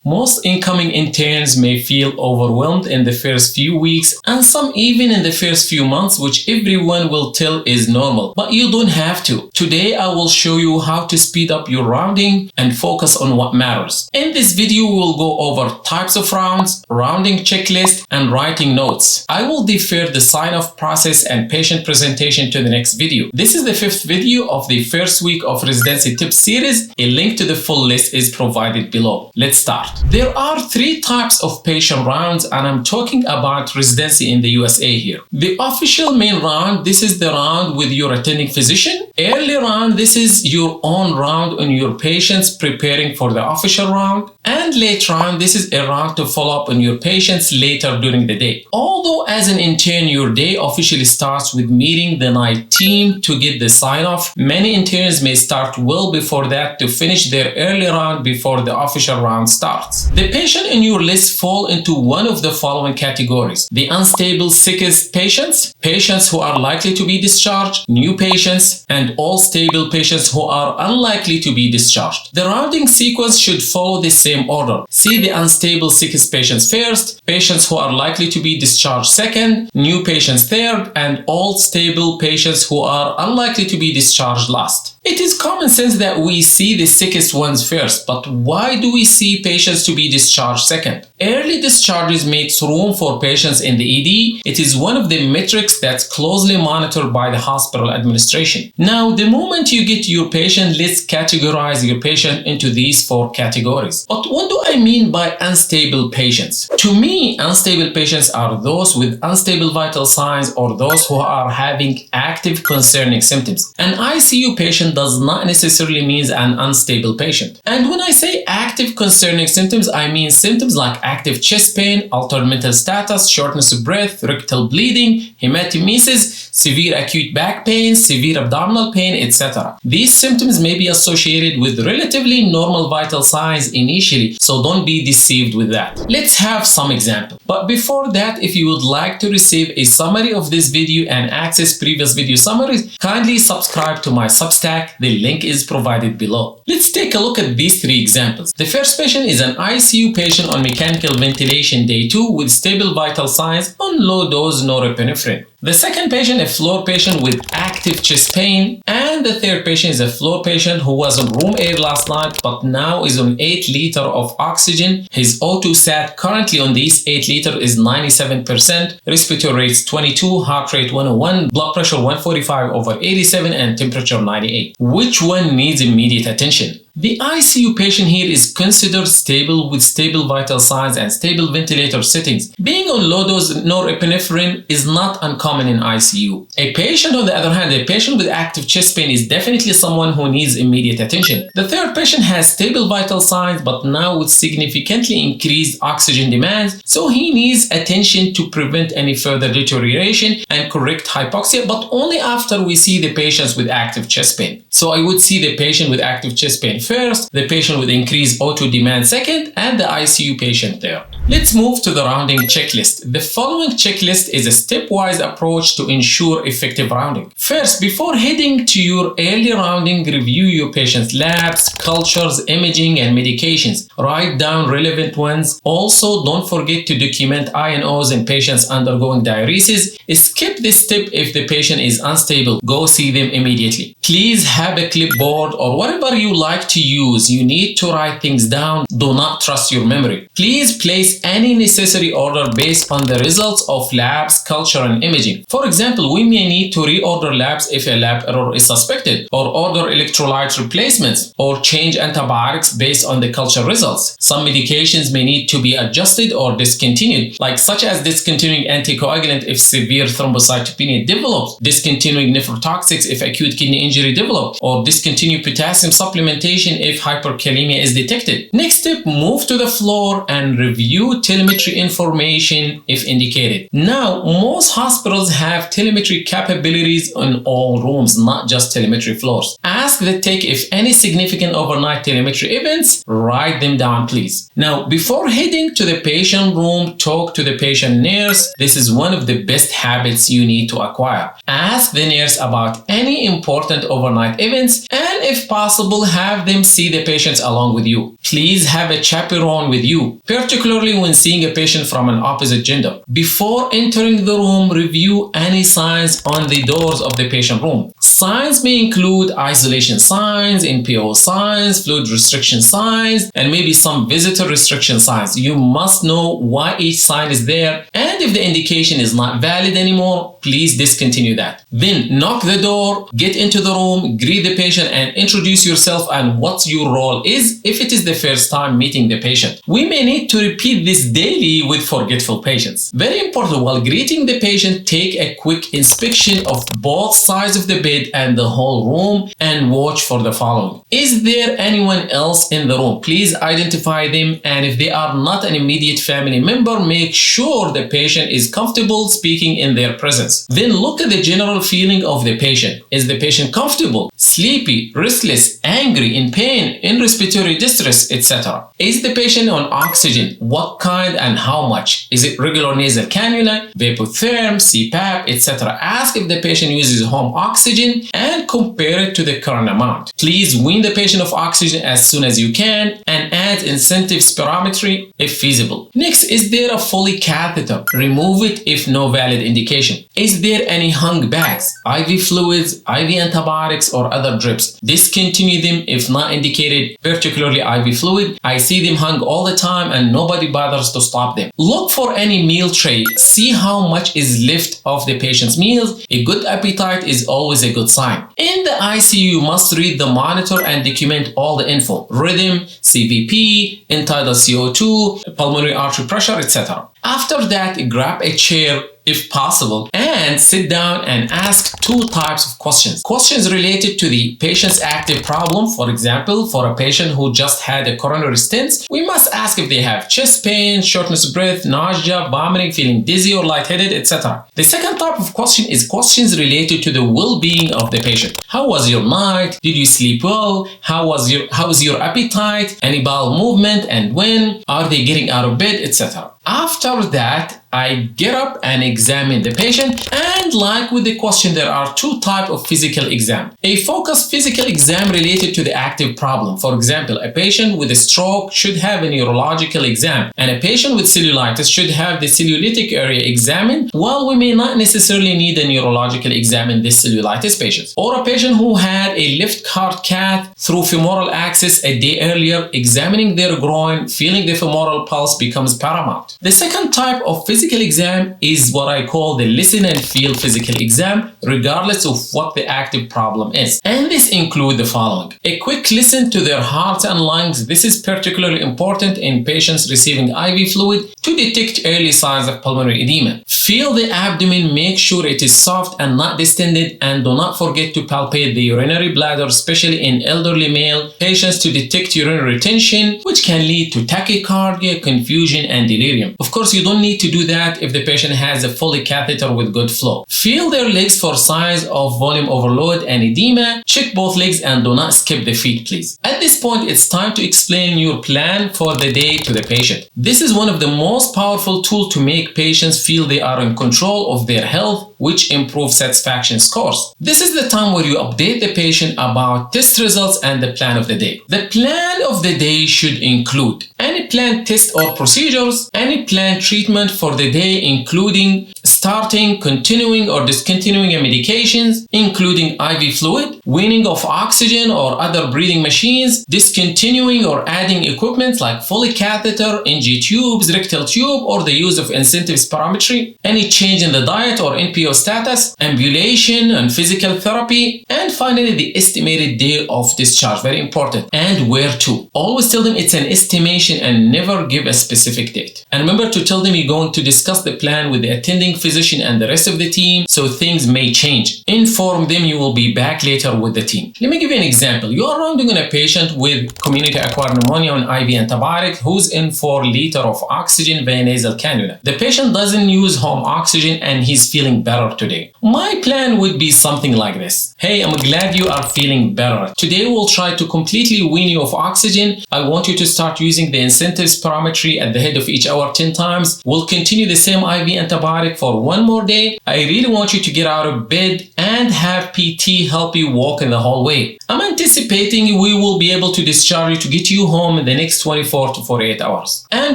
Most incoming interns may feel overwhelmed in the first few weeks and some even in the first few months, which everyone will tell is normal, but you don't have to. Today I will show you how to speed up your rounding and focus on what matters. In this video we will go over types of rounds, rounding checklist, and writing notes. I will defer the sign-off process and patient presentation to the next video. This is the 5th video of the first week of residency tips series. A link to the full list is provided below. Let's start. There are 3 types of patient rounds, and I'm talking about residency in the USA here. The official main round, this is the round with your attending physician. Early round, this is your own round on your patients preparing for the official round. And late round, this is a round to follow up on your patients later during the day. Although as an intern, your day officially starts with meeting the night team to get the sign-off, many interns may start well before that to finish their early round before the official round starts. The patient in your list fall into one of the following categories: the unstable sickest patients, patients who are likely to be discharged, new patients, and all stable patients who are unlikely to be discharged. The rounding sequence should follow the same order. See the unstable sickest patients first, patients who are likely to be discharged second, new patients third, and all stable patients who are unlikely to be discharged last. It is common sense that we see the sickest ones first, but why do we see patients to be discharged second? Early discharges makes room for patients in the ED. It is one of the metrics that's closely monitored by the hospital administration. Now, the moment you get your patient, let's categorize your patient into these 4 categories. But what do I mean by unstable patients? To me, unstable patients are those with unstable vital signs or those who are having active concerning symptoms. An ICU patient does not necessarily mean an unstable patient. And when I say active concerning symptoms, I mean symptoms like active chest pain, altered mental status, shortness of breath, rectal bleeding, hematemesis, severe acute back pain, severe abdominal pain, etc. These symptoms may be associated with relatively normal vital signs initially, so don't be deceived with that. Let's have some examples. But before that, if you would like to receive a summary of this video and access previous video summaries, kindly subscribe to my Substack. The link is provided below. Let's take a look at these 3 examples. The first patient is an ICU patient on mechanical ventilation day 2 with stable vital signs on low dose norepinephrine. The second patient, a floor patient with active chest pain, and the third patient is a floor patient who was on room air last night but now is on 8 liters of oxygen. His O2 sat currently on these 8 liters is 97%, respiratory rates 22, heart rate 101, blood pressure 145/87, and temperature 98. Which one needs immediate attention? The ICU patient here is considered stable with stable vital signs and stable ventilator settings. Being on low-dose norepinephrine is not uncommon in ICU. A patient, on the other hand, a patient with active chest pain is definitely someone who needs immediate attention. The third patient has stable vital signs but now with significantly increased oxygen demands, so he needs attention to prevent any further deterioration and correct hypoxia, but only after we see the patients with active chest pain. So I would see the patient with active chest pain first, the patient with increased O2 demand second, and the ICU patient third. Let's move to the rounding checklist. The following checklist is a stepwise approach to ensure effective rounding. First, before heading to your early rounding, review your patient's labs, cultures, imaging, and medications. Write down relevant ones. Also, don't forget to document I&Os in patients undergoing diuresis. Skip this step if the patient is unstable. Go see them immediately. Please have a clipboard or whatever you like to use. You need to write things down. Do not trust your memory. Please place any necessary order based on the results of labs, culture, and imaging. For example, we may need to reorder labs if a lab error is suspected, or order electrolyte replacements, or change antibiotics based on the culture results. Some medications may need to be adjusted or discontinued, such as discontinuing anticoagulant if severe thrombocytopenia develops, discontinuing nephrotoxics if acute kidney injury develops, or discontinue potassium supplementation if hyperkalemia is detected. Next step, move to the floor and review review telemetry information if indicated. Now, most hospitals have telemetry capabilities in all rooms, not just telemetry floors. Ask the tech if any significant overnight telemetry events, write them down please. Now, before heading to the patient room, talk to the patient nurse. This is one of the best habits you need to acquire. Ask the nurse about any important overnight events and if possible, have them see the patients along with you. Please have a chaperone with you, particularly when seeing a patient from an opposite gender. Before entering the room, review any signs on the doors of the patient room. Signs may include isolation signs, NPO signs, fluid restriction signs, and maybe some visitor restriction signs. You must know why each sign is there, and if the indication is not valid anymore, please discontinue that. Then knock the door, get into the room, greet the patient, and introduce yourself and what your role is if it is the first time meeting the patient. We may need to repeat this daily with forgetful patients. Very important, while greeting the patient, take a quick inspection of both sides of the bed and the whole room and watch for the following. Is there anyone else in the room? Please identify them, and if they are not an immediate family member, make sure the patient is comfortable speaking in their presence. Then look at the general feeling of the patient. Is the patient comfortable, sleepy, restless, angry, in pain, in respiratory distress, etc.? Is the patient on oxygen? What kind and how much? Is it regular nasal cannula, vapotherm, CPAP, etc.? Ask if the patient uses home oxygen and compare it to the current amount. Please wean the patient of oxygen as soon as you can and add incentive spirometry if feasible. Next, is there a Foley catheter? Remove it if no valid indication. Is there any hung bags, IV fluids, IV antibiotics, or other drips? Discontinue them if not indicated, particularly IV fluid. I see them hung all the time and nobody bothers to stop them. Look for any meal tray. See how much is left of the patient's meals. A good appetite is always a good sign. In the ICU, you must read the monitor and document all the info: rhythm, CVP, end-tidal CO2, pulmonary artery pressure, etc. After that, grab a chair if possible and sit down and ask two types of questions. Questions related to the patient's active problem. For example, for a patient who just had a coronary stent, we must ask if they have chest pain, shortness of breath, nausea, vomiting, feeling dizzy or lightheaded, etc. The second type of question is questions related to the well-being of the patient. How was your night? Did you sleep well? How was your appetite? Any bowel movement and when? Are they getting out of bed, etc. After that, I get up and examine the patient, and like with the question, there are two types of physical exam. A focused physical exam related to the active problem. For example, a patient with a stroke should have a neurological exam, and a patient with cellulitis should have the cellulitic area examined, while we may not necessarily need a neurological exam in this cellulitis patient. Or a patient who had a left cart cath through femoral access a day earlier, examining their groin, feeling the femoral pulse becomes paramount. The second type of physical exam is what I call the listen and feel physical exam, regardless of what the active problem is. And this includes the following: a quick listen to their heart and lungs. This is particularly important in patients receiving IV fluid to detect early signs of pulmonary edema. Feel the abdomen, make sure it is soft and not distended, and do not forget to palpate the urinary bladder, especially in elderly male patients, to detect urinary retention, which can lead to tachycardia, confusion, and delirium. Of course, you don't need to do that if the patient has a Foley catheter with good flow. Feel their legs for signs of volume overload and edema. Check both legs and do not skip the feet, please. At this point, it's time to explain your plan for the day to the patient. This is one of the most powerful tools to make patients feel they are in control of their health, which improves satisfaction scores. This is the time where you update the patient about test results and the plan of the day. The plan of the day should include any planned test or procedures, any planned treatment for the day, including starting, continuing, or discontinuing medications, including IV fluid, weaning of oxygen or other breathing machines, discontinuing or adding equipment like Foley catheter, NG tubes, rectal tube, or the use of incentive spirometry, any change in the diet or NPO status, ambulation and physical therapy, and finally the estimated day of discharge. Very important. And where to. Always tell them it's an estimation and never give a specific date. And remember to tell them you're going to discuss the plan with the attending physician and the rest of the team, so things may change. Inform them you will be back later with the team. Let me give you an example. You are rounding on a patient with community acquired pneumonia on IV antibiotic who's in 4 liters of oxygen via nasal cannula. The patient doesn't use home oxygen and he's feeling better today. My plan would be something like this. Hey, I'm glad you are feeling better. Today we'll try to completely wean you of oxygen. I want you to start using the incentive spirometry at the head of each hour 10 times. We'll continue the same IV antibiotic for 1 more day. I really want you to get out of bed and have PT help you walk in the hallway. I'm anticipating we will be able to discharge you to get you home in the next 24 to 48 hours. And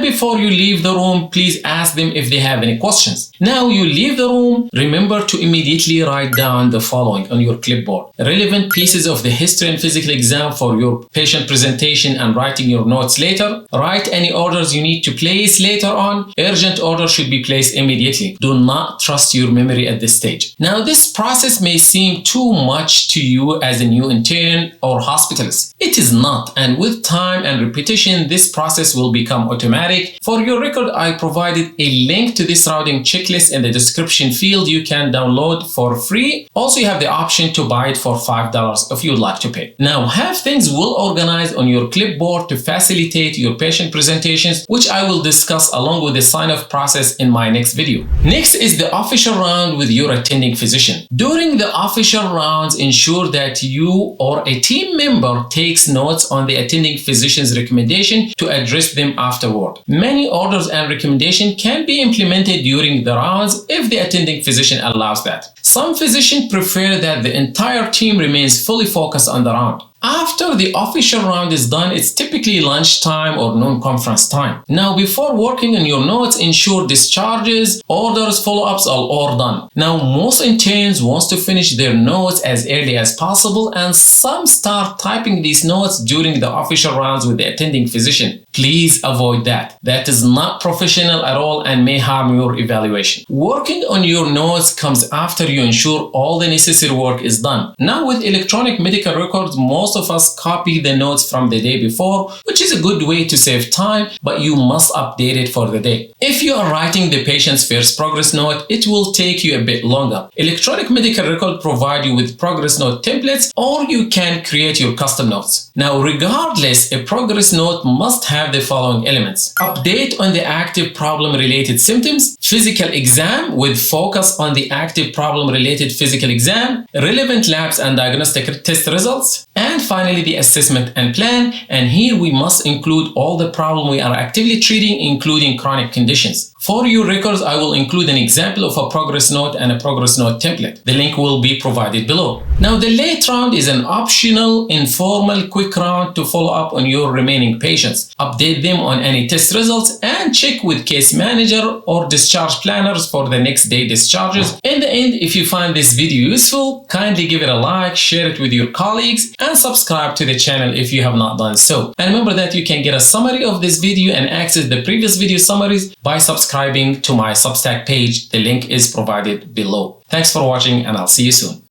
before you leave the room, please ask them if they have any questions. Now you leave the room, remember to immediately write down the following on your clipboard. Relevant pieces of the history and physical exam for your patient presentation and writing your notes later. Write any orders you need to place later on. Urgent orders should be placed immediately. Do not trust your memory at this stage. Now this process may seem too much to you as a new intern or hospitalist. It is not, and with time and repetition this process will become automatic. For your record, I provided a link to this routing checklist in the description field. You can download for free. Also, you have the option to buy it for $5 if you would like to pay. Now, have things well organized on your clipboard to facilitate your patient presentations, which I will discuss along with the sign-off process in my next video. Next is the official round with your attending physician. During the official rounds, ensure that you or a team member takes notes on the attending physician's recommendation to address them afterward. Many orders and recommendations can be implemented during the rounds if the attending physician allows that. Some physicians prefer that the entire team remains fully focused on the round. After the official round is done, it's typically lunchtime or noon conference time. Now, before working on your notes, ensure discharges, orders, follow-ups are all done. Now, most interns want to finish their notes as early as possible, and some start typing these notes during the official rounds with the attending physician. Please avoid that. That is not professional at all and may harm your evaluation. Working on your notes comes after you ensure all the necessary work is done. Now, with electronic medical records, most of us copy the notes from the day before, which is a good way to save time, but you must update it for the day. If you are writing the patient's first progress note, it will take you a bit longer. Electronic medical record provide you with progress note templates, or you can create your custom notes. Now, regardless, a progress note must have the following elements: update on the active problem-related symptoms, physical exam with focus on the active problem-related physical exam, relevant labs and diagnostic test results, and finally the assessment and plan. And here we must include all the problem we are actively treating, including chronic conditions. For your records, I will include an example of a progress note and a progress note template. The link will be provided below. Now, the late round is an optional, informal, quick round to follow up on your remaining patients, update them on any test results, and check with case manager or discharge planners for the next day discharges. In the end, if you find this video useful, kindly give it a like, share it with your colleagues, and subscribe to the channel if you have not done so. And remember that you can get a summary of this video and access the previous video summaries by subscribing to my Substack page. The link is provided below. Thanks for watching, and I'll see you soon.